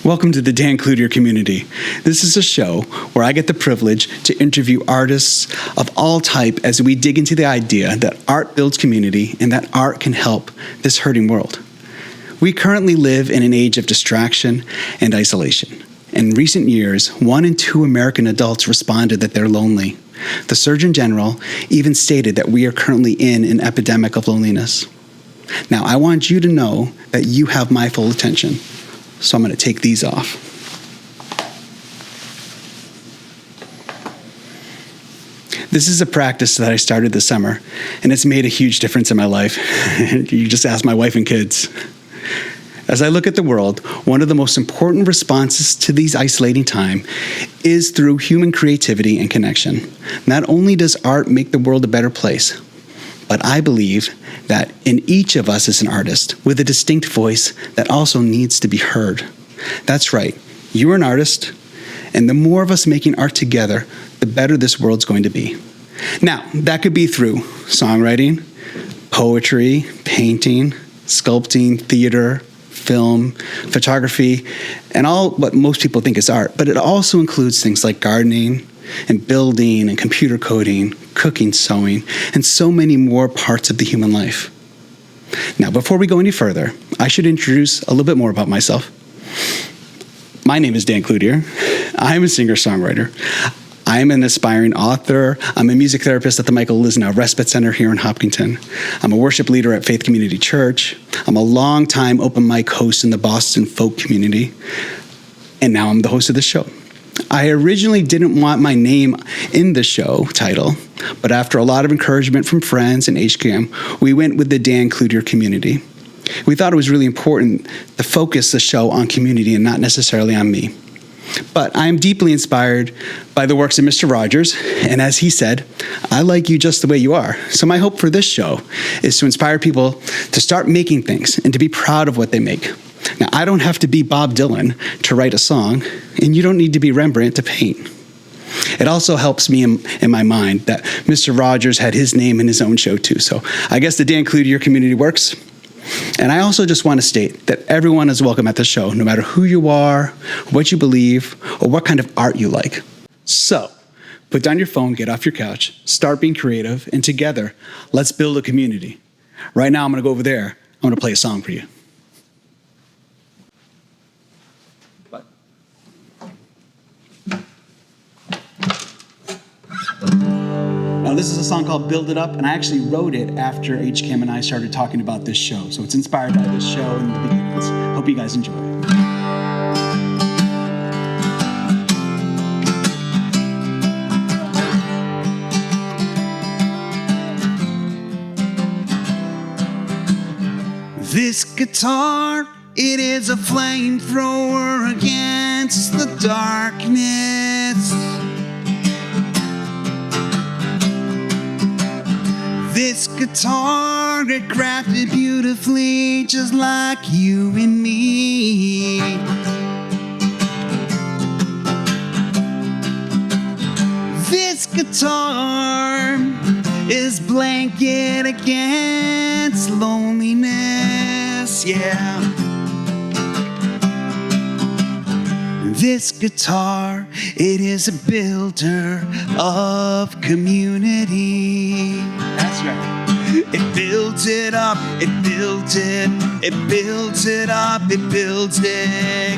Welcome to the Dan Cloutier Community. This is a show where I get the privilege to interview artists of all type as we dig into the idea that art builds community and that art can help this hurting world. We currently live in an age of distraction and isolation. In recent years, 1 in 2 American adults responded that they're lonely. The Surgeon General even stated that we are currently in an epidemic of loneliness. Now, I want you to know that you have my full attention. So I'm going to take these off. This is a practice that I started this summer, and it's made a huge difference in my life. You just ask my wife and kids. As I look at the world, one of the most important responses to these isolating time is through human creativity and connection. Not only does art make the world a better place, but I believe that in each of us is an artist with a distinct voice that also needs to be heard. That's right, you are an artist, and the more of us making art together, the better this world's going to be. Now, that could be through songwriting, poetry, painting, sculpting, theater, film, photography, and all what most people think is art, but it also includes things like gardening, and building and computer coding, cooking, sewing, and so many more parts of the human life. Now, before we go any further, I should introduce a little bit more about myself. My name is Dan Cloutier. I'm a singer-songwriter. I am an aspiring author. I'm a music therapist at the Michael Lisnow Respite Center here in Hopkinton. I'm a worship leader at Faith Community Church. I'm a longtime open mic host in the Boston folk community. And now I'm the host of this show. I originally didn't want my name in the show title, but after a lot of encouragement from friends and HCAM, we went with the Dan Cloutier Community. We thought it was really important to focus the show on community and not necessarily on me. But I am deeply inspired by the works of Mr. Rogers, and as he said, I like you just the way you are. So my hope for this show is to inspire people to start making things and to be proud of what they make. Now, I don't have to be Bob Dylan to write a song, and you don't need to be Rembrandt to paint. It also helps me in my mind that Mr. Rogers had his name in his own show too. So I guess the Dan Cloutier Community works. And I also just want to state that everyone is welcome at the show, no matter who you are, what you believe, or what kind of art you like. So put down your phone, get off your couch, start being creative, and together, let's build a community. Right now, I'm going to go over there. I'm going to play a song for you. Now, this is a song called Build It Up, and I actually wrote it after HCAM and I started talking about this show. So it's inspired by this show and the beginnings. Hope you guys enjoy it. This guitar, it is a flamethrower against the darkness. This guitar, it crafted beautifully just like you and me. This guitar is blanket against loneliness, yeah. This guitar, it is a builder of community. That's right. It builds it up, it builds it, it builds it up, it builds it.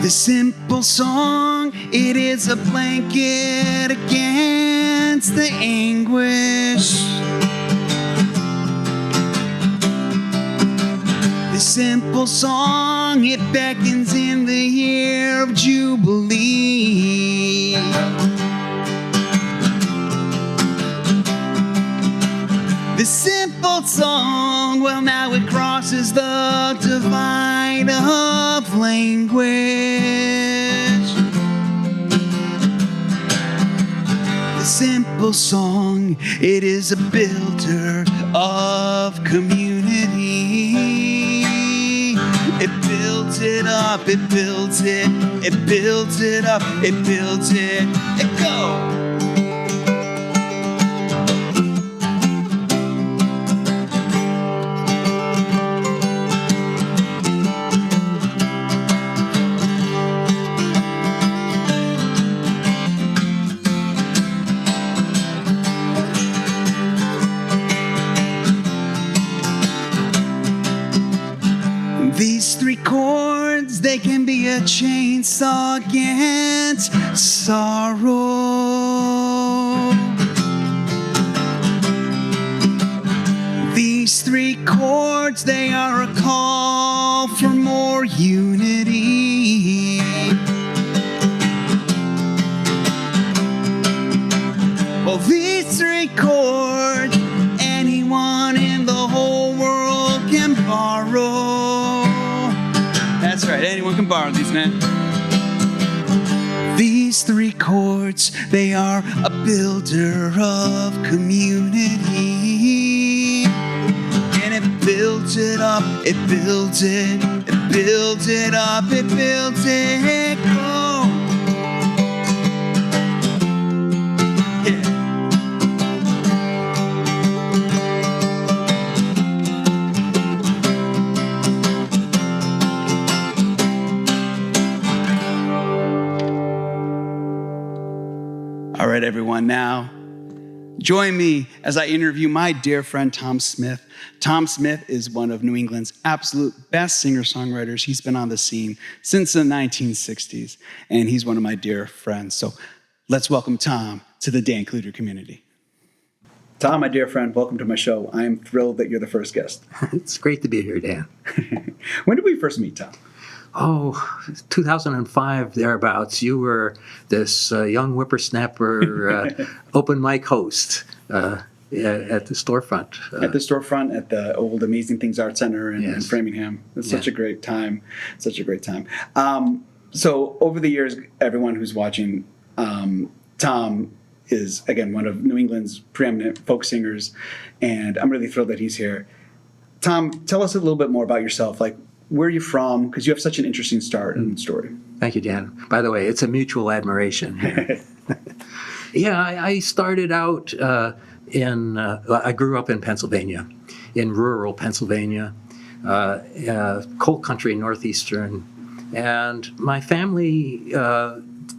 The simple song, it is a blanket against the anguish. The simple song, it beckons in the year of Jubilee. The simple song, well, now it crosses the divide of language. The simple song, it is a builder of community. It builds it up, it builds it, it builds it up, it builds it, it go. These three chords, they can be a chainsaw against sorrow. These three chords, they are a call for more unity. Well, these three chords, anyone in the whole world can borrow. That's right, anyone can borrow these, man. These three chords, they are a builder of community. And it builds it up, it builds it, it builds it up, it builds it, go. All right, everyone, now join me as I interview my dear friend, Tom Smith. Tom Smith is one of New England's absolute best singer-songwriters. He's been on the scene since the 1960s, and he's one of my dear friends. So let's welcome Tom to the Dan Cloutier Community. Tom, my dear friend, welcome to my show. I am thrilled that you're the first guest. It's great to be here, Dan. When did we first meet, Tom? 2005, thereabouts. You were this young whippersnapper open mic host at the storefront. At the storefront at the old Amazing Things Art Center in Framingham. It's such a great time. Such a great time. So over the years, everyone who's watching, Tom is, again, one of New England's preeminent folk singers, and I'm really thrilled that he's here. Tom, tell us a little bit more about yourself. Like, where are you from? Because you have such an interesting start and story. Thank you, Dan. By the way, it's a mutual admiration here. Yeah, I started out I grew up in Pennsylvania, in rural Pennsylvania, coal country, northeastern. And my family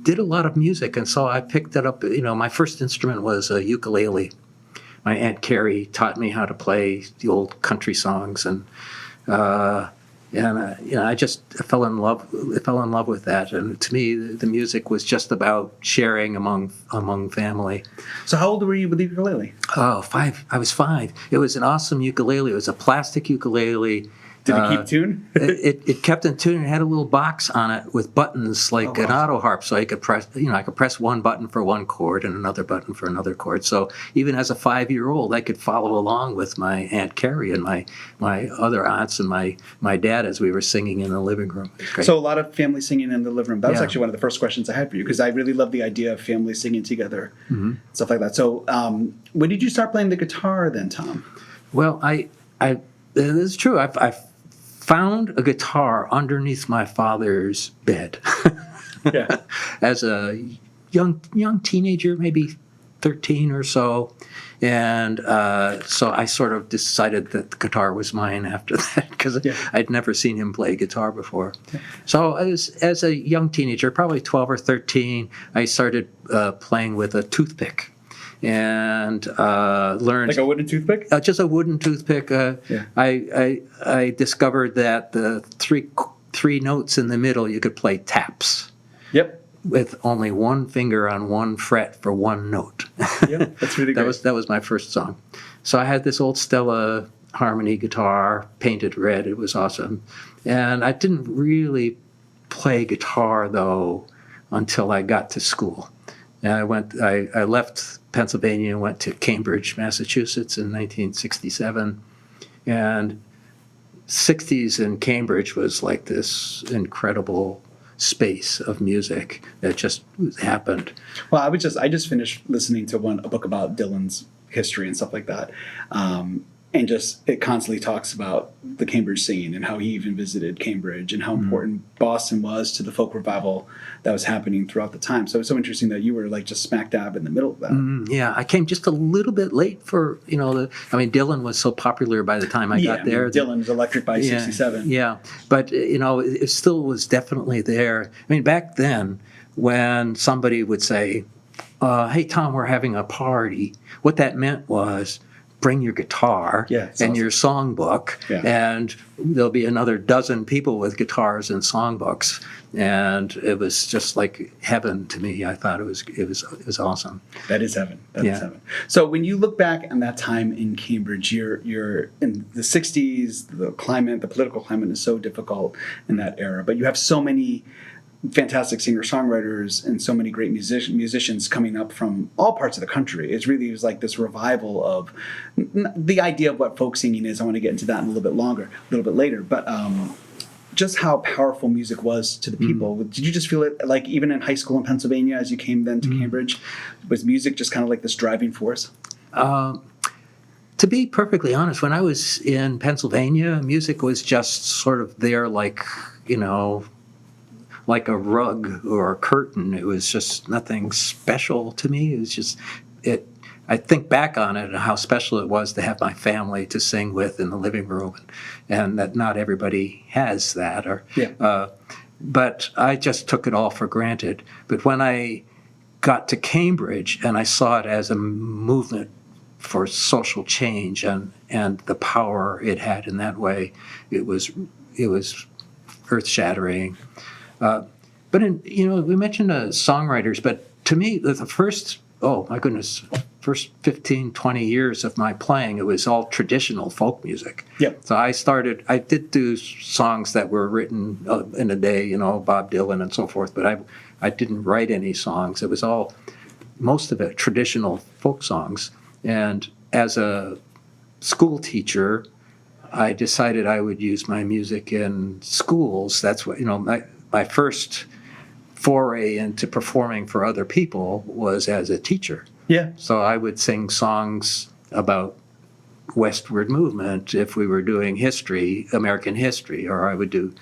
did a lot of music, and so I picked it up. You know, my first instrument was a ukulele. My Aunt Carrie taught me how to play the old country songs, and I just fell in love with that. And to me, the music was just about sharing among family. So how old were you with the ukulele? Oh, 5. I was 5. It was an awesome ukulele. It was a plastic ukulele. Did it keep tune? It kept in tune. It had a little box on it with buttons like an auto harp, so I could press. I could press one button for one chord and another button for another chord. So even as a 5-year-old, I could follow along with my Aunt Carrie and my other aunts and my dad as we were singing in the living room. So a lot of family singing in the living room. That was actually one of the first questions I had for you, because I really love the idea of family singing together, stuff like that. So when did you start playing the guitar then, Tom? Well, it's true. I found a guitar underneath my father's bed as a young teenager, maybe 13 or so. And so I sort of decided that the guitar was mine after that, because I'd never seen him play guitar before. So as a young teenager, probably 12 or 13, I started playing with a toothpick. And learned, like a wooden toothpick? Just a wooden toothpick. I discovered that the three notes in the middle, you could play taps. Yep. With only one finger on one fret for one note. Yep, that's really great. That was my first song. So I had this old Stella Harmony guitar, painted red. It was awesome. And I didn't really play guitar, though, until I got to school. And I left Pennsylvania and went to Cambridge, Massachusetts in 1967. And 60s in Cambridge was like this incredible space of music that just happened. Well, I just finished listening to a book about Dylan's history and stuff like that. and just it constantly talks about the Cambridge scene and how he even visited Cambridge and how important Boston was to the folk revival that was happening throughout the time. So it's so interesting that you were like just smack dab in the middle of that. Yeah, I came just a little bit late for, Dylan was so popular by the time I got there. Dylan was electric by 67. Yeah, but, it still was definitely there. I mean, back then, when somebody would say, hey, Tom, we're having a party, what that meant was, bring your guitar and your songbook, and there'll be another dozen people with guitars and songbooks, and it was just like heaven to me. I thought it was awesome. That is heaven. That is heaven. So when you look back on that time in Cambridge, you're in the 60s. The political climate is so difficult in that era, but you have so many fantastic singer-songwriters and so many great musicians coming up from all parts of the country. It really was like this revival of the idea of what folk singing is. I want to get into that in a little bit later. But just how powerful music was to the people. Did you just feel it like even in high school in Pennsylvania as you came then to Cambridge? Was music just kind of like this driving force? To be perfectly honest, when I was in Pennsylvania, music was just sort of there like a rug or a curtain. It was just nothing special to me. It was just I think back on it and how special it was to have my family to sing with in the living room, and that not everybody has that. But I just took it all for granted. But when I got to Cambridge and I saw it as a movement for social change and the power it had in that way, it was earth-shattering. But we mentioned songwriters, but to me, the first 15, 20 years of my playing, it was all traditional folk music. Yep. So I did do songs that were written in a day, Bob Dylan and so forth, but I didn't write any songs. It was most of it traditional folk songs. And as a school teacher, I decided I would use my music in schools. That's what, my first foray into performing for other people was as a teacher. Yeah. So I would sing songs about westward movement if we were doing history, American history, or I would do,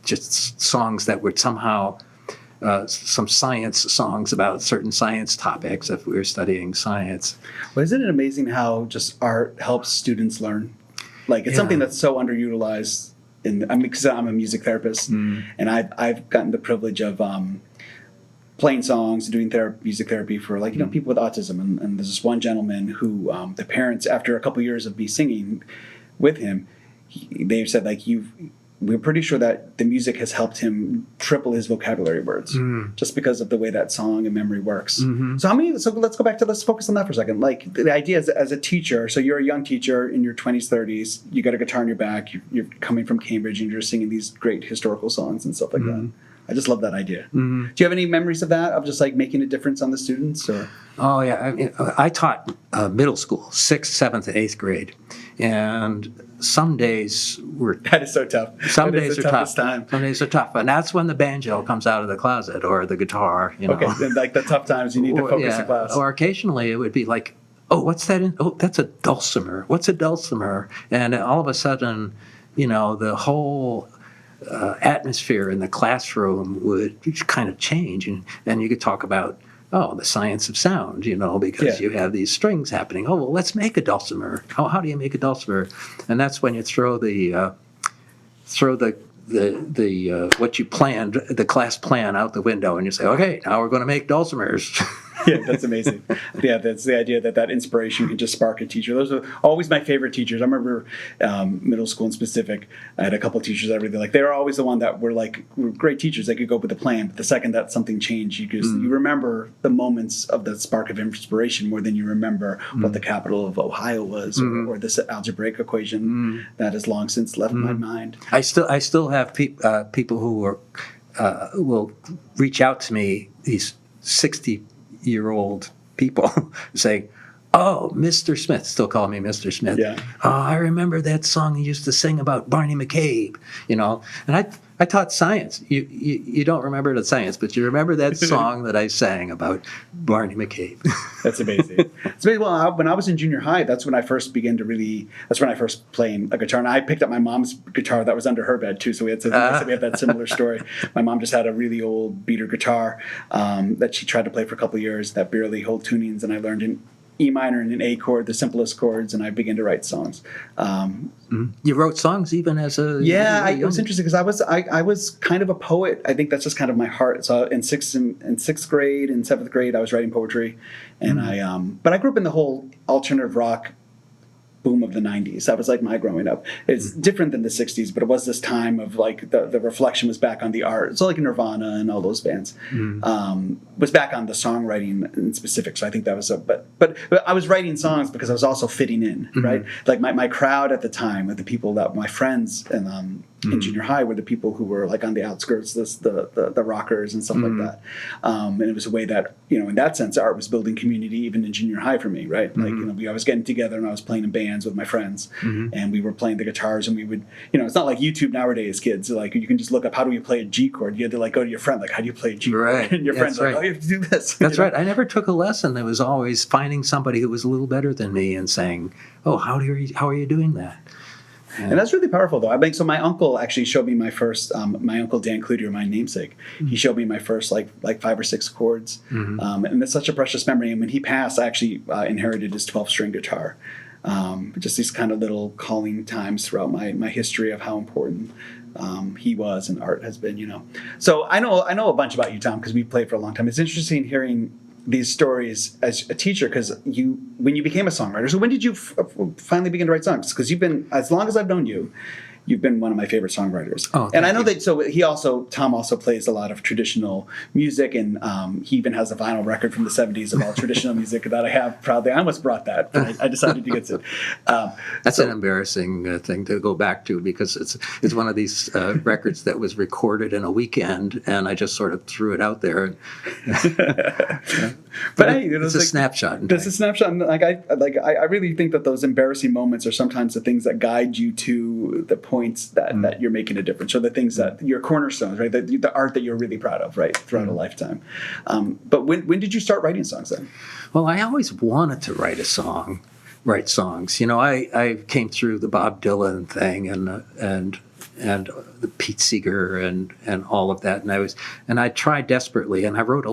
just songs that were somehow some science songs about certain science topics if we were studying science. Well, isn't it amazing how just art helps students learn? Like it's something that's so underutilized. Because I'm a music therapist, and I've gotten the privilege of playing songs and doing music therapy for people with autism. And there's this one gentleman who the parents, after a couple years of me singing with him, they've said we're pretty sure that the music has helped him triple his vocabulary words just because of the way that song and memory works. So let's focus on that for a second. Like the idea is as a teacher, so you're a young teacher in your 20s, 30s, you got a guitar in your back, you're coming from Cambridge and you're singing these great historical songs and stuff like that. I just love that idea. Do you have any memories of that, of just like making a difference on the students? Or? Oh yeah, I taught middle school, 6th, 7th, and 8th grade, and some days that is so tough. Some days are tough. Time. Some days are tough, and that's when the banjo comes out of the closet or the guitar. Okay, then like the tough times you need to focus the class. Or occasionally it would be like, oh, what's that? That's a dulcimer. What's a dulcimer? And all of a sudden, the whole atmosphere in the classroom would kind of change, and you could talk about the science of sound, because you have these strings happening. Oh, well, let's make a dulcimer. How do you make a dulcimer? And that's when you throw the what you planned, the class plan, out the window, and you say, okay, now we're going to make dulcimers. Yeah, that's amazing. Yeah, that's the idea that inspiration can just spark a teacher. Those are always my favorite teachers. I remember middle school in specific, I had a couple of teachers I really liked. They were always the one that were great teachers. They could go with the plan, but the second that something changed, you remember the moments of the spark of inspiration more than you remember what the capital of Ohio was or this algebraic equation that has long since left my mind. I still have people who will reach out to me, these 60-year-old people, saying, oh, Mr. Smith, still call me Mr. Smith. Yeah. Oh, I remember that song you used to sing about Barney McCabe, and I taught science. You don't remember the science, but you remember that song that I sang about Barney McCabe. That's amazing. Well, when I was in junior high, that's when I first playing a guitar. And I picked up my mom's guitar that was under her bed, too. So we have that similar story. My mom just had a really old beater guitar that she tried to play for a couple of years that barely hold tunings. And I learned in E minor and an A chord, the simplest chords, and I began to write songs. You wrote songs even as a it was interesting because I was kind of a poet. I think that's just kind of my heart. So in sixth grade and seventh grade, I was writing poetry, and but I grew up in the whole alternative rock boom of the 90s. That was like my growing up. It's different than the 60s, but it was this time of like the reflection was back on the art. So like Nirvana and all those bands was back on the songwriting in specific. So I think that was but I was writing songs because I was also fitting in, right? Like my crowd at the time, the people that my friends and in junior high were the people who were like on the outskirts, the rockers and stuff like that. And it was a way that, in that sense, art was building community even in junior high for me, right? Like, I was getting together and I was playing in bands with my friends and we were playing the guitars and we would, it's not like YouTube nowadays, kids. Like you can just look up, how do you play a G chord? You had to like go to your friend, like, how do you play a G chord? Right. And your friend's like, oh, you have to do this. That's right. I never took a lesson. It was always finding somebody who was a little better than me and saying, oh, how are you doing that? And that's really powerful, though. I think so. My uncle actually showed me my first. My uncle Dan Cloutier, my namesake, he showed me my first like 5 or 6 chords, and it's such a precious memory. And when he passed, I actually inherited his 12-string guitar. Just these kind of little calling times throughout my history of how important he was and art has been. So I know a bunch about you, Tom, because we played for a long time. It's interesting hearing these stories as a teacher, because when you became a songwriter. So when did you finally begin to write songs? Because you've been, as long as I've known you, you've been one of my favorite songwriters. Oh, and I know that. So Tom also plays a lot of traditional music, and he even has a vinyl record from the '70s of all traditional music that I have proudly. I almost brought that, but I decided to get it. That's an embarrassing thing to go back to, because it's one of these records that was recorded in a weekend, and I just sort of threw it out there. But hey, it's a snapshot. It's a snapshot. And I really think that those embarrassing moments are sometimes the things that guide you to the points that you're making a difference, or the things that your cornerstones, right? The art that you're really proud of, right, throughout a lifetime. But when did you start writing songs then? Well, I always wanted to write songs. I came through the Bob Dylan thing and the Pete Seeger and all of that, and I tried desperately, and I wrote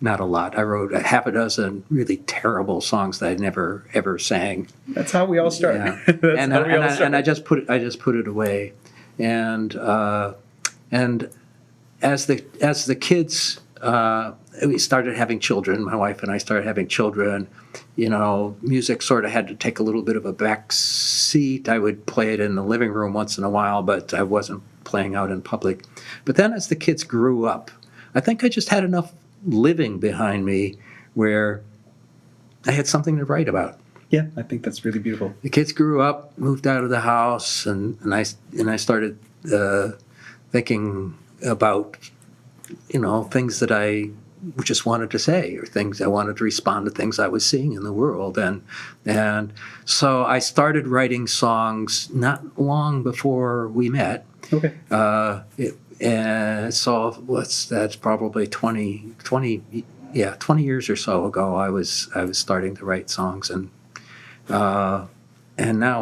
I wrote a half a dozen really terrible songs that I never ever sang. That's how we all start. Yeah. and I just put it away, and as the kids we started having children, my wife and I started having children, music sort of had to take a little bit of a back seat. I would play it in the living room once in a while, but I wasn't playing out in public. But then as the kids grew up, I think I just had enough living behind me where I had something to write about. Yeah, I think that's really beautiful. The kids grew up, moved out of the house, and I started thinking about things that I just wanted to say, or things I wanted to respond to things I was seeing in the world, and so I started writing songs not long before we met. Okay. And so that's probably 20 years or so ago. I was starting to write songs, and now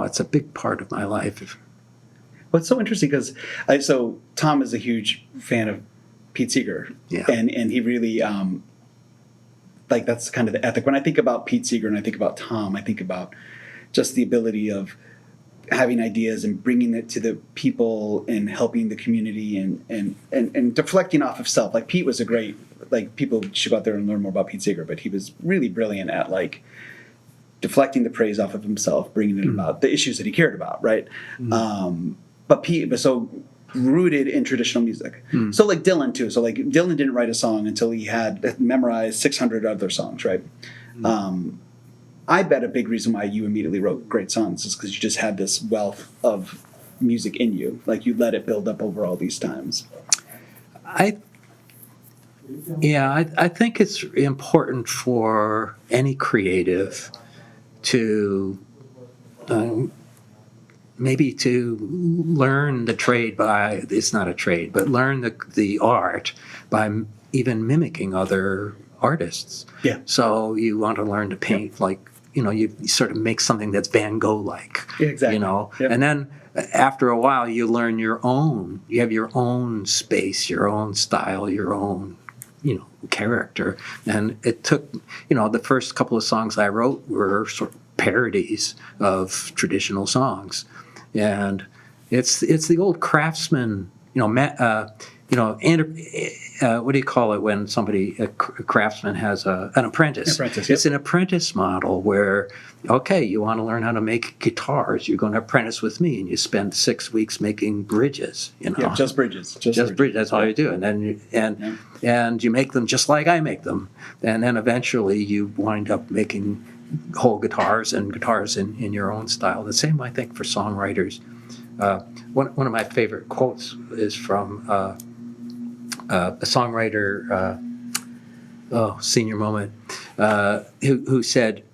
it's a big part of my life. Well, it's so interesting because Tom is a huge fan of Pete Seeger, and he really that's kind of the ethic. When I think about Pete Seeger and I think about Tom, I think about just the ability of having ideas and bringing it to the people and helping the community and deflecting off of self. Like Pete was a great, people should go out there and learn more about Pete Seeger, but he was really brilliant at deflecting the praise off of himself, bringing it about the issues that he cared about, right? But Pete was so rooted in traditional music. So like Dylan too. So like Dylan didn't write a song until he had memorized 600 other songs, right? I bet a big reason why you immediately wrote great songs is because you just had this wealth of music in you. Like you let it build up over all these times. I think it's important for any creative to maybe to learn the trade by, it's not a trade, but learn the art by even mimicking other artists. Yeah. So you want to learn to paint like, you sort of make something that's Van Gogh-like. Yeah, exactly. Yep. And then after a while you learn you have your own space, your own style, your own, character. And it took, the first couple of songs I wrote were sort of parodies of traditional songs. And it's the old craftsman, what do you call it when a craftsman has an apprentice? Apprentice, It's an apprentice model where, okay, you want to learn how to make guitars, you're going to apprentice with me, and you spend 6 weeks making bridges. Yeah, just bridges. Just bridges. That's all you do, and then and you make them just like I make them, and then eventually you wind up making whole guitars and guitars in your own style. The same, I think, for songwriters. One of my favorite quotes is from a songwriter, senior moment, who said,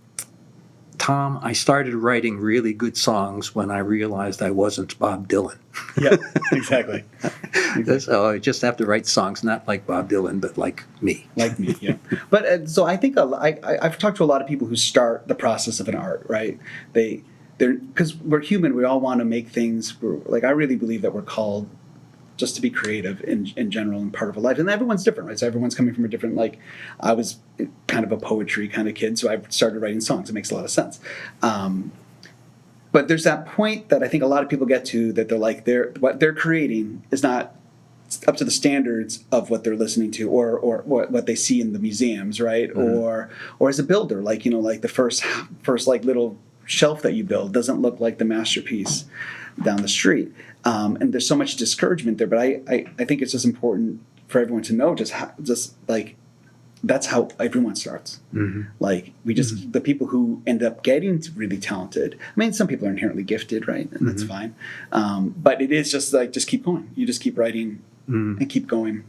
"Tom, I started writing really good songs when I realized I wasn't Bob Dylan." Yeah, exactly. So I just have to write songs not like Bob Dylan, but like me. Like me, yeah. But so I think I've talked to a lot of people who start the process of an art, right? They're because we're human. We all want to make things. I really believe that we're called just to be creative in general and part of a life. And everyone's different, right? So everyone's coming from a different, I was kind of a poetry kind of kid, so I started writing songs. It makes a lot of sense. But there's that point that I think a lot of people get to that what they're creating is not up to the standards of what they're listening to or what they see in the museums, right? Mm-hmm. Or as a builder, the first little shelf that you build doesn't look like the masterpiece down the street. And there's so much discouragement there, but I think it's just important for everyone to know that's how everyone starts. Mm-hmm. The people who end up getting really talented, I mean, some people are inherently gifted, right? And that's fine. But it is just just keep going. You just keep writing and keep going.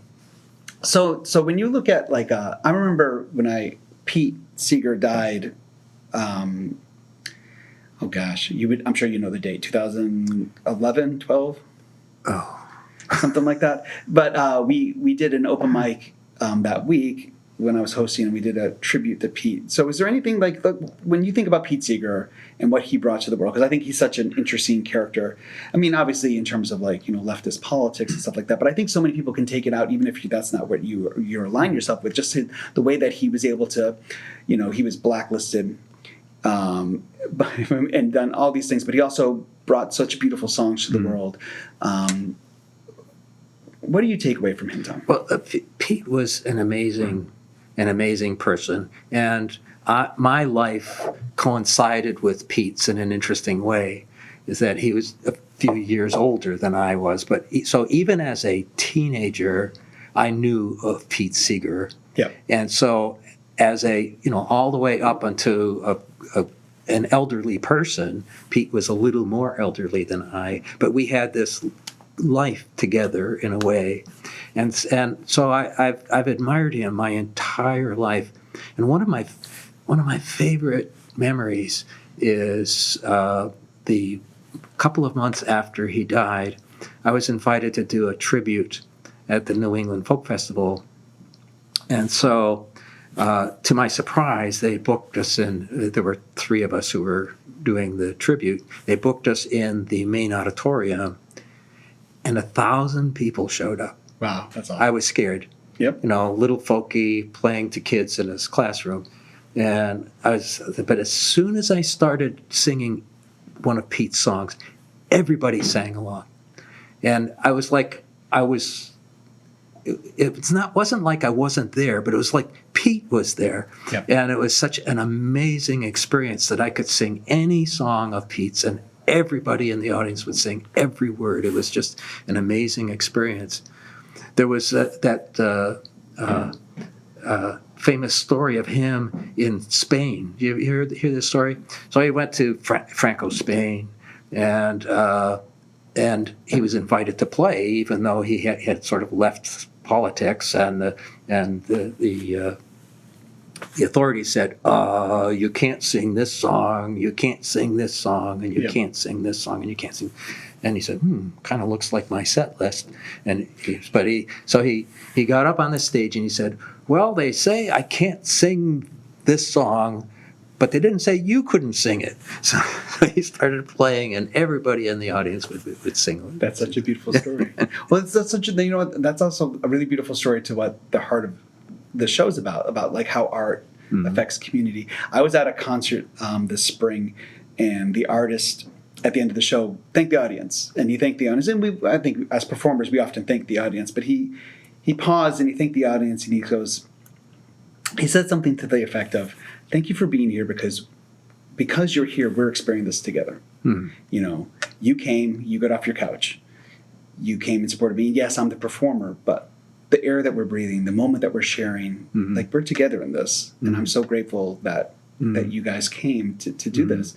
So when you look at I remember when Pete Seeger died, oh gosh, I'm sure you know the date, 2011, 12? Oh. Something like that. But we did an open mic that week when I was hosting, and we did a tribute to Pete. So is there anything when you think about Pete Seeger and what he brought to the world, because I think he's such an interesting character. I mean, obviously in terms of leftist politics and stuff like that, but I think so many people can take it out, even if that's not what you align yourself with, just the way that he was able to, he was blacklisted and done all these things, but he also brought such beautiful songs to the world. What do you take away from him, Tom? Well, Pete was an amazing person, and my life coincided with Pete's in an interesting way. Is that he was a few years older than I was, but so even as a teenager, I knew of Pete Seeger. Yeah, and so as all the way up until an elderly person, Pete was a little more elderly than I, but we had this life together in a way, and so I've admired him my entire life. And one of my favorite memories is the couple of months after he died, I was invited to do a tribute at the New England Folk Festival, and so to my surprise, they booked us in. There were 3 of us who were doing the tribute. They booked us in the main auditorium, and 1,000 people showed up. Wow, that's awesome. I was scared. Yep. Little folky playing to kids in his classroom, and but as soon as I started singing one of Pete's songs, everybody sang along, and wasn't like I wasn't there, but it was like Pete was there. Yep. And it was such an amazing experience that I could sing any song of Pete's and everybody in the audience would sing every word. It was just an amazing experience. There was that famous story of him in Spain. You hear this story? So he went to Franco, Spain, and he was invited to play, even though he had sort of left politics and the the authorities said, you can't sing this song, you can't sing this song, and you can't sing this song, and you can't sing. And he said, kind of looks like my set list. So he got up on the stage and he said, well, they say I can't sing this song, but they didn't say you couldn't sing it. So he started playing, and everybody in the audience would sing. That's such a beautiful story. Well, that's also a really beautiful story to what the heart of the show's about like how art affects community. I was at a concert this spring, and the artist at the end of the show thanked the audience, and he thanked the audience. And I think as performers, we often thank the audience, but he paused and he thanked the audience, and he said something to the effect of, "Thank you for being here because you're here, we're experiencing this together. You came, you got off your couch, you came and supported me. Yes, I'm the performer, but the air that we're breathing, the moment that we're sharing, like we're together in this. And I'm so grateful that you guys came to do this."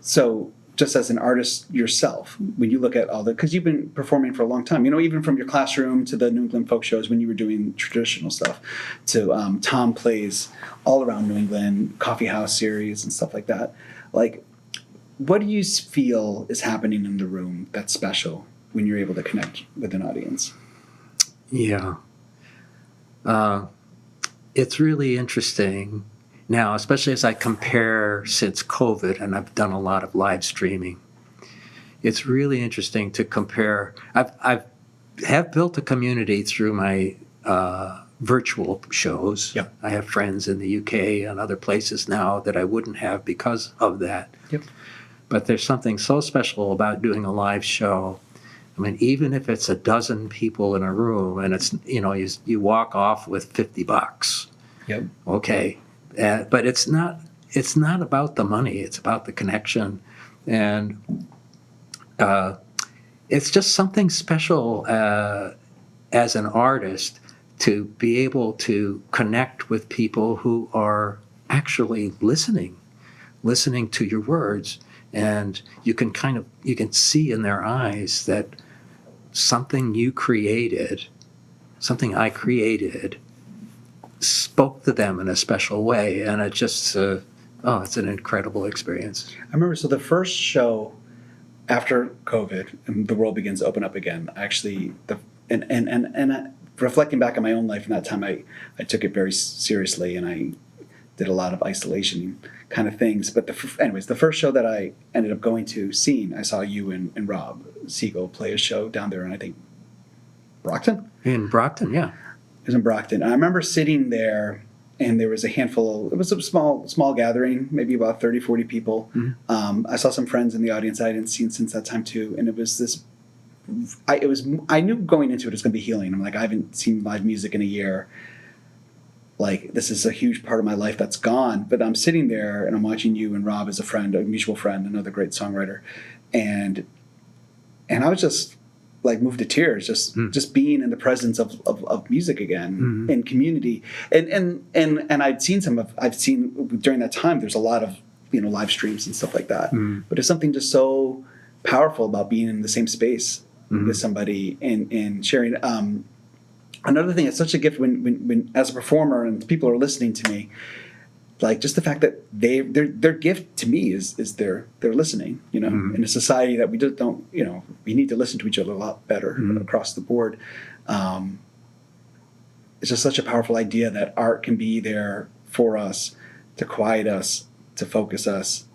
So just as an artist yourself, when you look at because you've been performing for a long time, even from your classroom to the New England folk shows when you were doing traditional stuff, to Tom plays all around New England, coffee house series and stuff like that. Like, what do you feel is happening in the room that's special when you're able to connect with an audience? Yeah. It's really interesting now, especially as I compare since COVID, and I've done a lot of live streaming. It's really interesting to compare. I have built a community through my virtual shows. Yep. I have friends in the UK and other places now that I wouldn't have because of that. Yep. But there's something so special about doing a live show. I mean, even if it's a dozen people in a room and it's, you walk off with $50. Yep. Okay. But it's not about the money. It's about the connection. And it's just something special as an artist to be able to connect with people who are actually listening to your words. And you can see in their eyes that something I created, spoke to them in a special way. And it just, it's an incredible experience. I remember, so the first show after COVID and the world begins to open up again, actually, reflecting back on my own life in that time, I took it very seriously, and I did a lot of isolation kind of things. But the first show that I ended up going to seeing, I saw you and Rob Siegel play a show down there in, I think, Brockton? In Brockton, yeah. It was in Brockton. And I remember sitting there, and there was it was a small gathering, maybe about 30, 40 people. Mm-hmm. I saw some friends in the audience I hadn't seen since that time too. And it was this, I knew going into it was going to be healing. I'm like, I haven't seen live music in a year. Like, this is a huge part of my life that's gone. But I'm sitting there and I'm watching you and Rob as a friend, a mutual friend, another great songwriter. And I was just like moved to tears, just being in the presence of music again, in community. And I've seen during that time, there's a lot of, live streams and stuff like that. But there's something just so powerful about being in the same space with somebody and sharing. Another thing, it's such a gift when as a performer and people are listening to me, like just the fact that their gift to me is they're listening, in a society that we just don't, we need to listen to each other a lot better across the board. It's just such a powerful idea that art can be there for us, to quiet us, to focus us,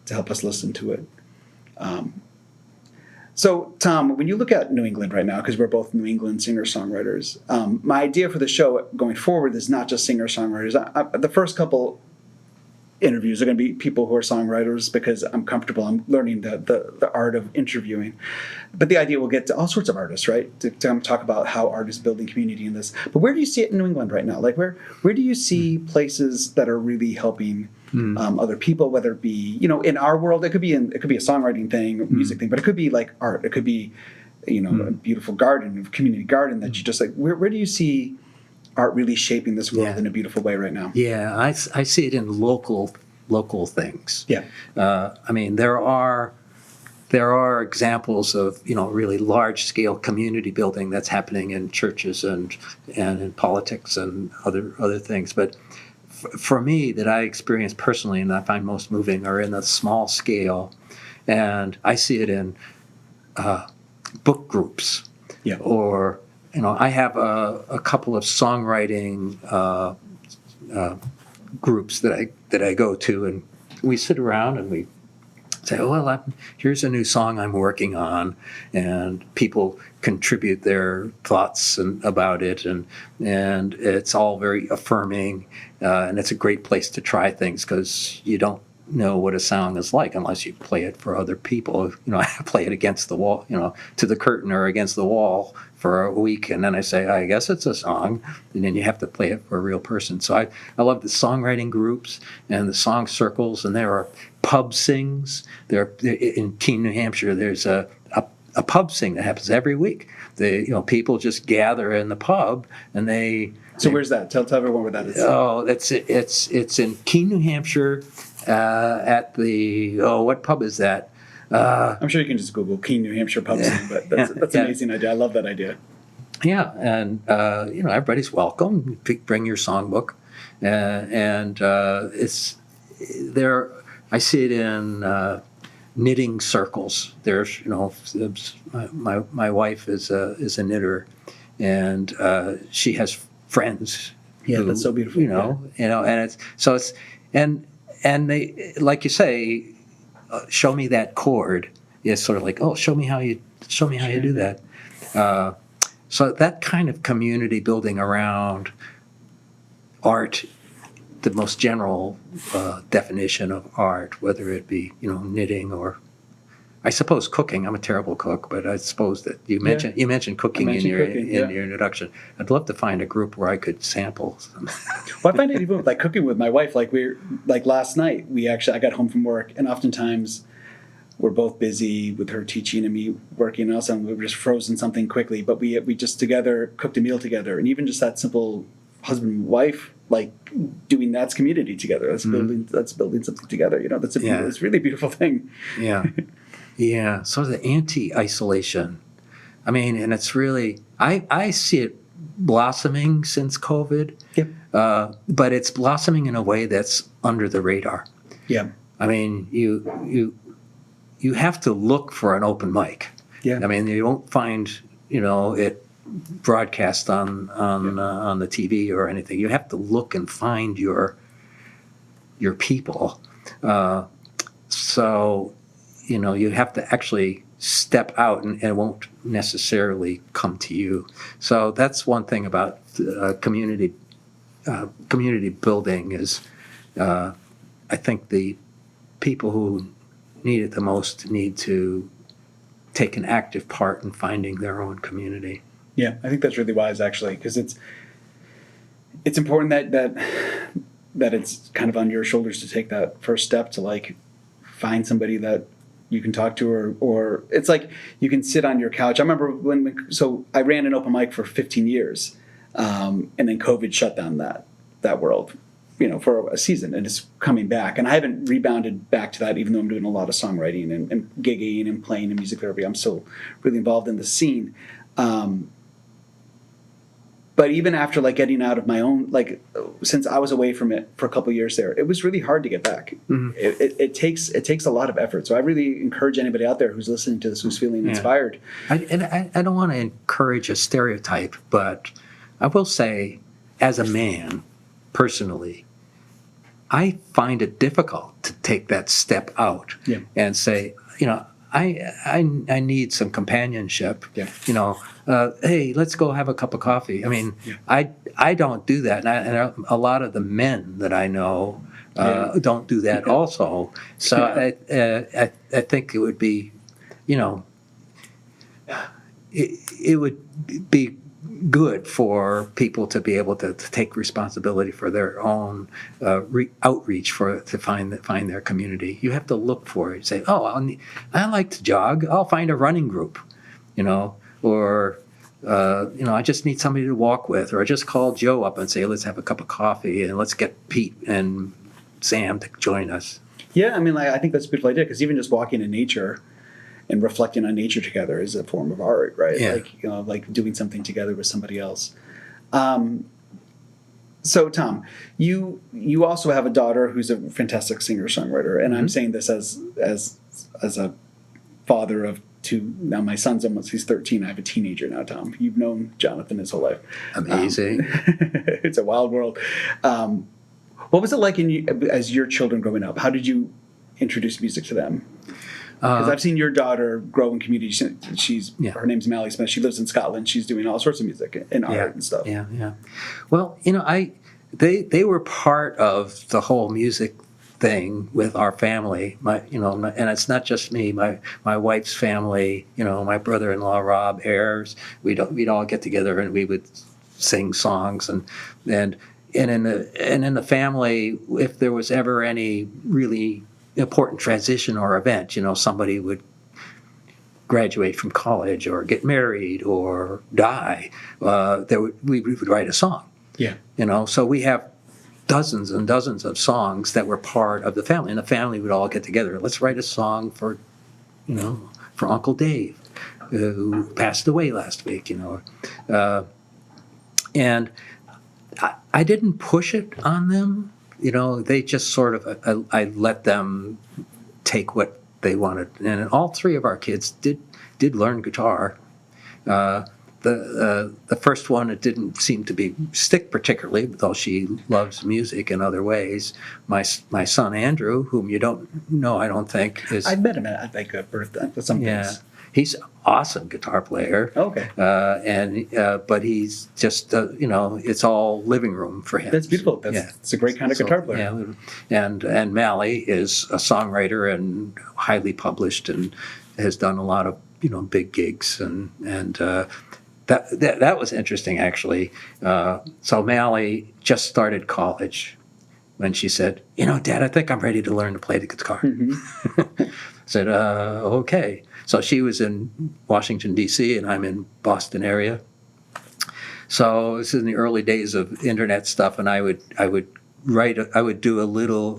to help us listen to it. So, Tom, when you look at New England right now, because we're both New England singer-songwriters, my idea for the show going forward is not just singer-songwriters. The first couple interviews are going to be people who are songwriters because I'm comfortable. I'm learning the art of interviewing. But the idea will get to all sorts of artists, right? To talk about how art is building community in this. But where do you see it in New England right now? Like, where do you see places that are really helping other people, whether it be, in our world, it could be a songwriting thing, music thing, but it could be like art. It could be, a beautiful garden, a community garden that you just like. Where do you see art really shaping this world in a beautiful way right now? Yeah, I see it in local things. Yeah. I mean, there are there are examples of, really large-scale community building that's happening in churches and in politics and other things. But for me, that I experience personally and I find most moving are in the small scale, and I see it in book groups. Yeah. Or, I have a couple of songwriting groups that I go to, and we sit around and we say, well, here's a new song I'm working on, and people contribute their thoughts about it, and it's all very affirming, and it's a great place to try things because you don't know what a song is like unless you play it for other people. I play it against the wall, to the curtain or against the wall for a week, and then I say, I guess it's a song, and then you have to play it for a real person. So I love the songwriting groups and the song circles, and there are pub sings. In Keene, New Hampshire, there's a pub sing that happens every week. People just gather in the pub, and they. So where's that? Tell everyone where that is. Oh, it's in Keene, New Hampshire, at the what pub is that? I'm sure you can just Google Keene, New Hampshire pub scene, but that's an amazing idea. I love that idea. Yeah, and everybody's welcome. Bring your songbook, and it's there. I see it in knitting circles. There's my wife is a knitter, and she has friends. Yeah, that's so beautiful. And and they, like you say, show me that chord. It's sort of like, oh, show me how you do that. So that kind of community building around art, the most general definition of art, whether it be knitting or, I suppose, cooking. I'm a terrible cook, but I suppose that you mentioned cooking in your introduction. I'd love to find a group where I could sample some. Well, I find it even with cooking with my wife. Last night, I got home from work, and oftentimes we're both busy with her teaching and me working, and also we were just frozen something quickly. But we just together cooked a meal together, and even just that simple husband and wife doing that's community together. That's building something together. It's a really beautiful thing. Yeah. Yeah, so the anti-isolation. I mean, and it's really, I see it blossoming since COVID, but it's blossoming in a way that's under the radar. Yeah. I mean, you have to look for an open mic. Yeah. I mean, you won't find, it broadcast on the TV or anything. You have to look and find your people. So you have to actually step out, and it won't necessarily come to you. So that's one thing about community building is, I think the people who need it the most need to take an active part in finding their own community. Yeah, I think that's really wise, actually, because it's important that it's kind of on your shoulders to take that first step to find somebody that you can talk to, or it's like you can sit on your couch. I remember so I ran an open mic for 15 years, and then COVID shut down that world, for a season, and it's coming back. And I haven't rebounded back to that, even though I'm doing a lot of songwriting and gigging and playing and music therapy. I'm still really involved in the scene. But even after getting out of my own, since I was away from it for a couple of years there, it was really hard to get back. Mm-hmm. It takes a lot of effort. So I really encourage anybody out there who's listening to this, who's feeling inspired. I don't want to encourage a stereotype, but I will say, as a man, personally, I find it difficult to take that step out and say, I need some companionship. Yeah. Hey, let's go have a cup of coffee. I mean, I don't do that, and a lot of the men that I know don't do that also. So I think it would be, it would be good for people to be able to take responsibility for their own outreach to find their community. You have to look for it. Say, I like to jog. I'll find a running group, or I just need somebody to walk with, or I just call Joe up and say, let's have a cup of coffee and let's get Pete and Sam to join us. Yeah, I mean, I think that's a beautiful idea, because even just walking in nature and reflecting on nature together is a form of art, right? Yeah. Like, like doing something together with somebody else. So Tom, you also have a daughter who's a fantastic singer-songwriter, and I'm saying this as a father of two. Now my son's he's 13. I have a teenager now, Tom. You've known Jonathan his whole life. Amazing. It's a wild world. What was it like as your children growing up? How did you introduce music to them? Because I've seen your daughter grow in community. Her name's Mally Smith. She lives in Scotland. She's doing all sorts of music and art and stuff. Yeah. Well, they were part of the whole music thing with our family. And it's not just me. My wife's family. My brother-in-law Rob Ayers. We'd all get together and we would sing songs and in the family, if there was ever any really important transition or event, somebody would graduate from college or get married or die, we would write a song. Yeah. So we have dozens and dozens of songs that were part of the family, and the family would all get together. Let's write a song for Uncle Dave, who passed away last week. And I didn't push it on them. They just sort of, I let them take what they wanted. And all three of our kids did learn guitar. The first one, it didn't seem to stick particularly, though she loves music in other ways. My son Andrew, whom you don't know, I don't think, is. I met him at like a birthday for some things. He's an awesome guitar player. Okay. But he's just, it's all living room for him. That's beautiful. It's a great kind of guitar player. Yeah, and Mally is a songwriter and highly published and has done a lot of big gigs and that was interesting actually. So Mally just started college when she said, Dad, I think I'm ready to learn to play the guitar. I said, okay. So she was in Washington, D.C., and I'm in Boston area. So this is in the early days of internet stuff, and I would do a little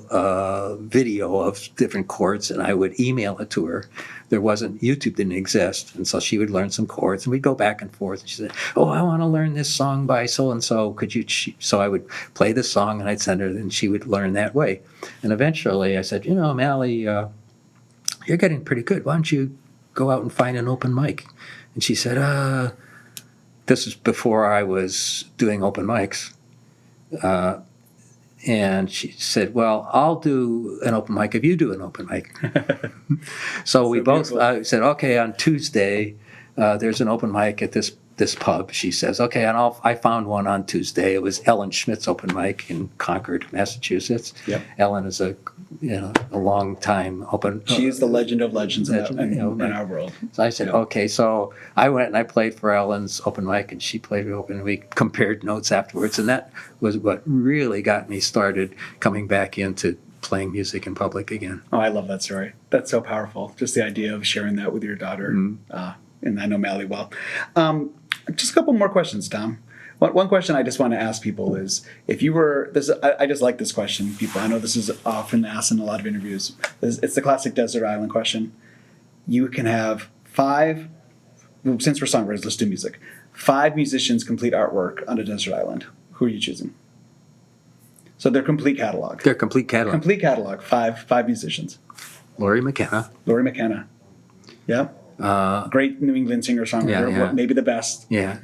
video of different chords, and I would email it to her. YouTube didn't exist, and so she would learn some chords, and we'd go back and forth. And she said, "Oh, I want to learn this song by so and so. Could you?" So I would play the song, and I'd send her, and she would learn that way. And eventually, I said, Mally, you're getting pretty good. Why don't you go out and find an open mic? And she said, this is before I was doing open mics. And she said, well, I'll do an open mic if you do an open mic. So we both said, okay, on Tuesday, there's an open mic at this pub. She says, okay, and I found one on Tuesday. It was Ellen Schmidt's open mic in Concord, Massachusetts. Yep. Ellen is a long time open. She is the legend of legends in our world. So I said, okay. So I went and I played for Ellen's open mic, and she played for open. And we compared notes afterwards, and that was what really got me started coming back into playing music in public again. Oh, I love that story. That's so powerful. Just the idea of sharing that with your daughter. And I know Mally well. Just a couple more questions, Tom. One question I just want to ask people is, if you were this, I just like this question, people. I know this is often asked in a lot of interviews. It's the classic desert island question. You can have since we're songwriters, let's do music. 5 musicians complete artwork on a desert island. Who are you choosing? So their complete catalog. Complete catalog. 5 musicians. Lori McKenna. Yeah. Great New England singer-songwriter, maybe the best. Yeah.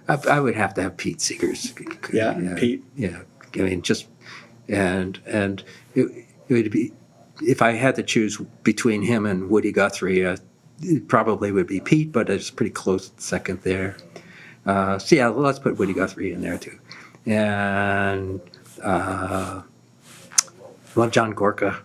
I would have to have Pete Seegers. Pete. Yeah, I mean, and it would be, if I had to choose between him and Woody Guthrie, it probably would be Pete, but it's pretty close second there. Let's put Woody Guthrie in there too, and John Gorka.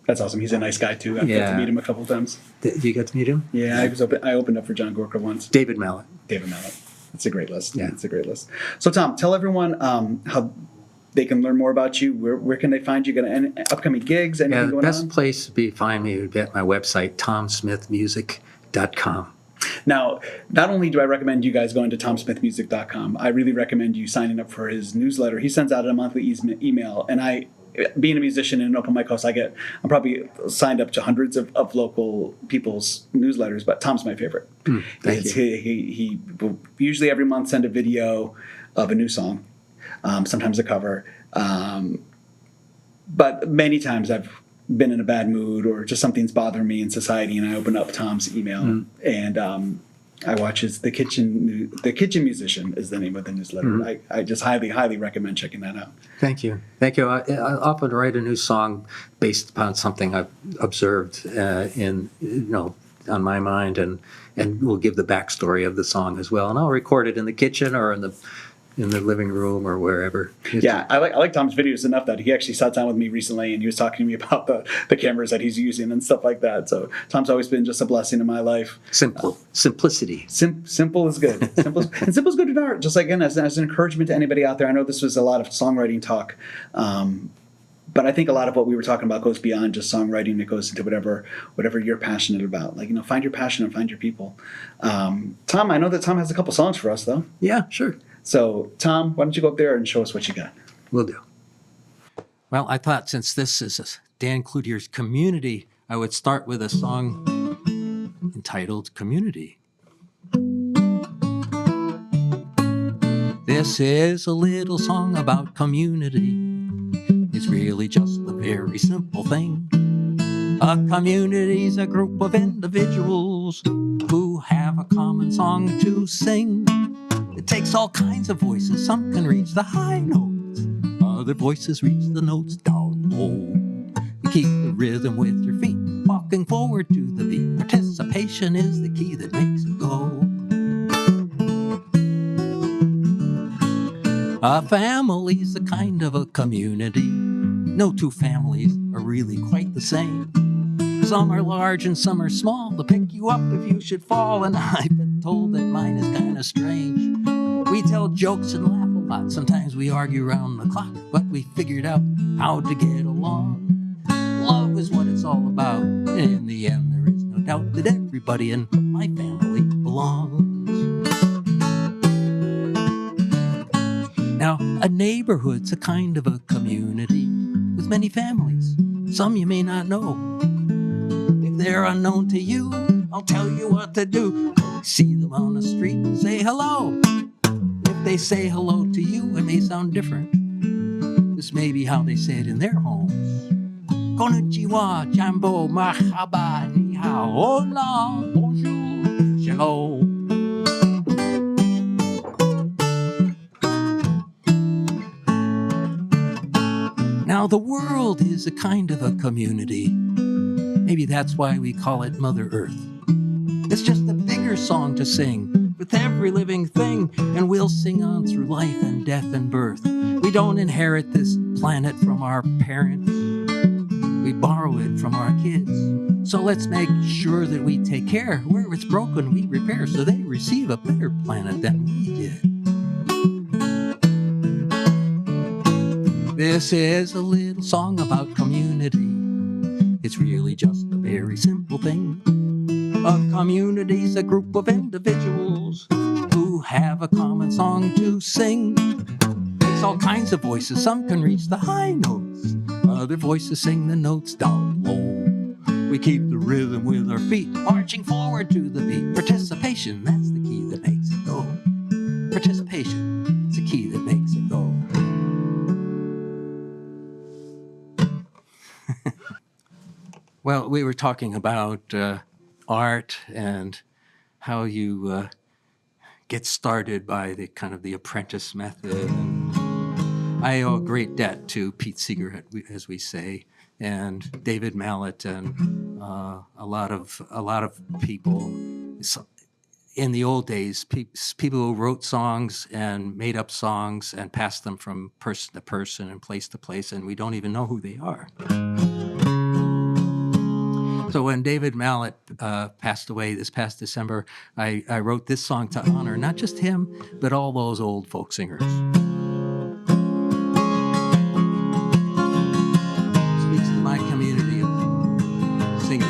That's awesome. He's a nice guy too. I've got to meet him a couple times. Did you get to meet him? Yeah, I opened up for John Gorka once. David Mallet. That's a great list. Yeah, it's a great list. So Tom, tell everyone how they can learn more about you. Where can they find you? Got any upcoming gigs? Anything going on? The best place to find me would be at my website, tomsmithmusic.com. Now, not only do I recommend you guys going to tomsmithmusic.com, I really recommend you signing up for his newsletter. He sends out a monthly email, and I being a musician in an open mic house, I'm probably signed up to hundreds of local people's newsletters, but Tom's my favorite. Thank you. He will usually every month send a video of a new song, sometimes a cover. But many times I've been in a bad mood or just something's bothering me in society, and I open up Tom's email and I watch the Kitchen Musician is the name of the newsletter. I just highly recommend checking that out. Thank you. I often write a new song based upon something I've observed on my mind, and we'll give the backstory of the song as well. And I'll record it in the kitchen or in the living room or wherever. Yeah, I like Tom's videos enough that he actually sat down with me recently and he was talking to me about the cameras that he's using and stuff like that. So Tom's always been just a blessing in my life. Simplicity. Simple is good. Simple is good in art. Just like, again, as an encouragement to anybody out there. I know this was a lot of songwriting talk, but I think a lot of what we were talking about goes beyond just songwriting. It goes into whatever you're passionate about. Like, find your passion and find your people. Tom, I know that Tom has a couple songs for us, though. Yeah, sure. So, Tom, why don't you go up there and show us what you got? Will do. Well, I thought since this is a Dan Cloutier's Community, I would start with a song entitled Community. This is a little song about community. It's really just a very simple thing. A community's a group of individuals who have a common song to sing. It takes all kinds of voices. Some can reach the high notes. Other voices reach the notes down low. You keep the rhythm with your feet, walking forward to the beat. Participation is the key that makes it go. A family's a kind of a community. No two families are really quite the same. Some are large and some are small to pick you up if you should fall, and I've been told that mine is kind of strange. We tell jokes and laugh a lot. Sometimes we argue around the clock, but we figured out how to get along. Love is what it's all about, and in the end there is no doubt that everybody in my family belongs. Now, a neighborhood's a kind of a community with many families. Some you may not know. If they're unknown to you, I'll tell you what to do. See them on the street and say hello. If they say hello to you, it may sound different. This may be how they say it in their homes. Konnichiwa, jambo, mahaba, ni hao, hola, bonjour, shalom. Now the world is a kind of a community. Maybe that's why we call it Mother Earth. It's just a bigger song to sing with every living thing, and we'll sing on through life and death and birth. We don't inherit this planet from our parents. We borrow it from our kids. So let's make sure that we take care. Where it's broken, we repair, so they receive a better planet than we did. This is a little song about community. It's really just a very simple thing. A community's a group of individuals who have a common song to sing. It's all kinds of voices. Some can reach the high notes. Other voices sing the notes down low. We keep the rhythm with our feet, marching forward to the beat. Participation, that's the key that makes it go. Participation, it's the key that makes it go. Well, we were talking about art and how you get started by the apprentice method. And I owe a great debt to Pete Seeger, as we say, and David Mallet, and a lot of people. In the old days, people who wrote songs and made up songs and passed them from person to person and place to place, and we don't even know who they are. So when David Mallet passed away this past December, I wrote this song to honor not just him, but all those old folk singers. Speaks to my community of singers.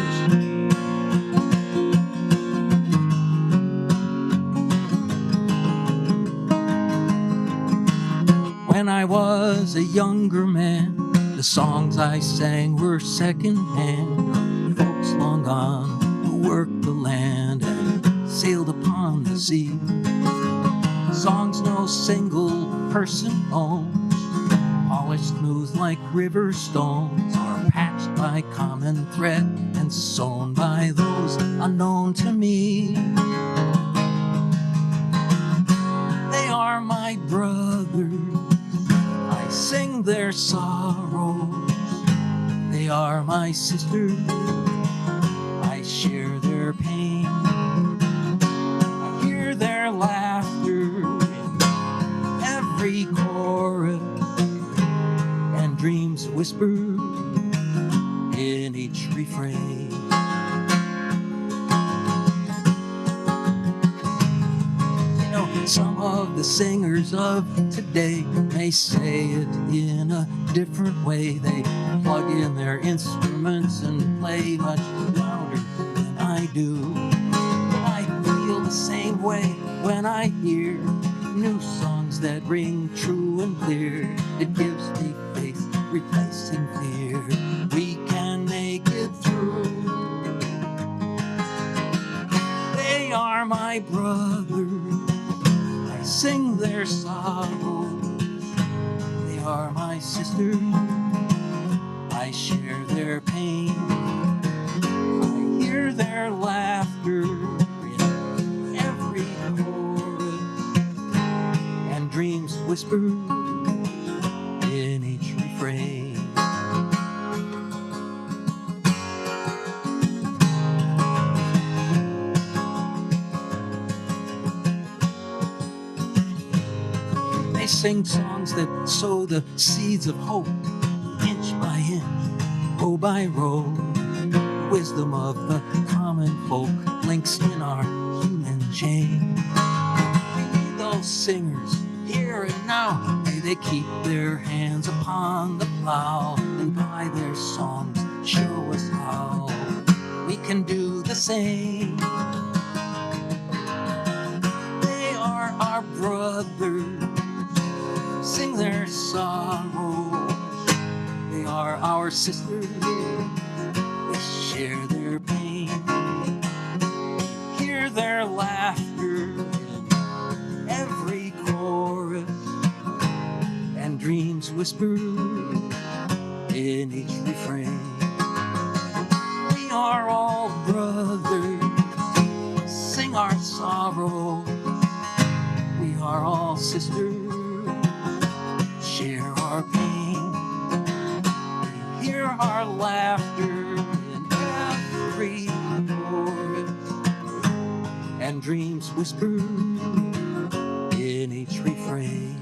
When I was a younger man, the The songs I sang were secondhand, folks long gone who worked the land and sailed upon the sea. Songs no single person owns, polished smooth like river stones, or patched by common thread and sewn by those unknown to me. They are my brothers, I sing their sorrows. They are my sisters, I share their pain. I hear their laughter in every chorus, and dreams whisper in each refrain. You know, some of the singers of today may say it in a different way. They plug in their instruments and play much louder than I do. I feel the same way when I hear new songs that ring true and clear. It gives me faith, replacing fear. We can make it through. They are my brothers, I sing their sorrows. They are my sisters, I share their pain. I hear their laughter in every chorus, and dreams whisper in each refrain. They sing songs that sow the seeds of hope, inch by inch, row by row. The wisdom of the common folk links in our human chain. We need those singers here and now. May they keep their hands upon the plow, and by their songs show us how we can do the same. They are our brothers, sing their sorrows. They are our sisters, they share their pain. Hear their laughter in every chorus, and dreams whisper in each refrain. We are all brothers, sing our sorrows. We are all sisters, share our pain. We hear our laughter in every chorus, and dreams whisper in each refrain.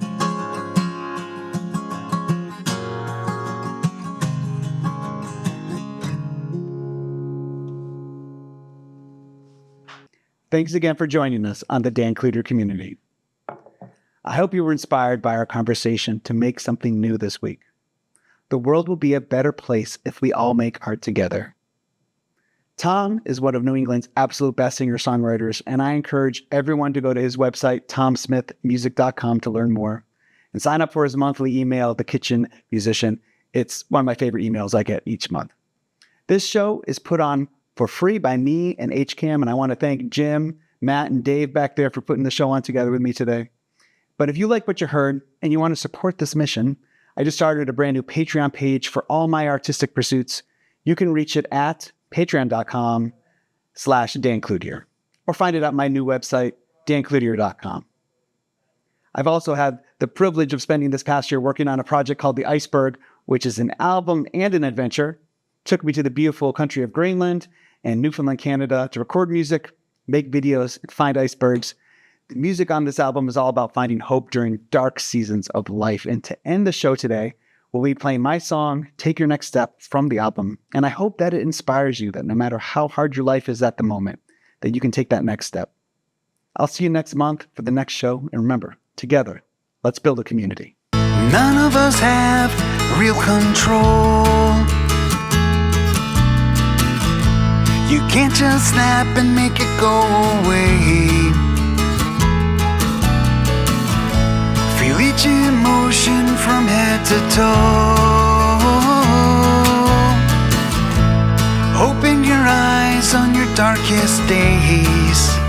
Thanks again for joining us on the Dan Cloutier Community. I hope you were inspired by our conversation to make something new this week. The world will be a better place if we all make art together. Tom is one of New England's absolute best singer-songwriters, and I encourage everyone to go to his website, tomsmithmusic.com, to learn more and sign up for his monthly email, The Kitchen Musician. It's one of my favorite emails I get each month. This show is put on for free by me and HCAM, and I want to thank Jim, Matt, and Dave back there for putting the show on together with me today. But if you like what you heard and you want to support this mission, I just started a brand new Patreon page for all my artistic pursuits. You can reach it at patreon.com/Dan Cloutier, or find it at my new website, dancloutier.com. I've also had the privilege of spending this past year working on a project called The Iceberg, which is an album and an adventure. Took me to the beautiful country of Greenland and Newfoundland, Canada to record music, make videos, and find icebergs. The music on this album is all about finding hope during dark seasons of life. And to end the show today, we'll be playing my song, Take Your Next Step, from the album. And I hope that it inspires you that no matter how hard your life is at the moment, that you can take that next step. I'll see you next month for the next show. And remember, together, let's build a community. None of us have real control. You can't just snap and make it go away. Feel each emotion from head to toe. darkest days.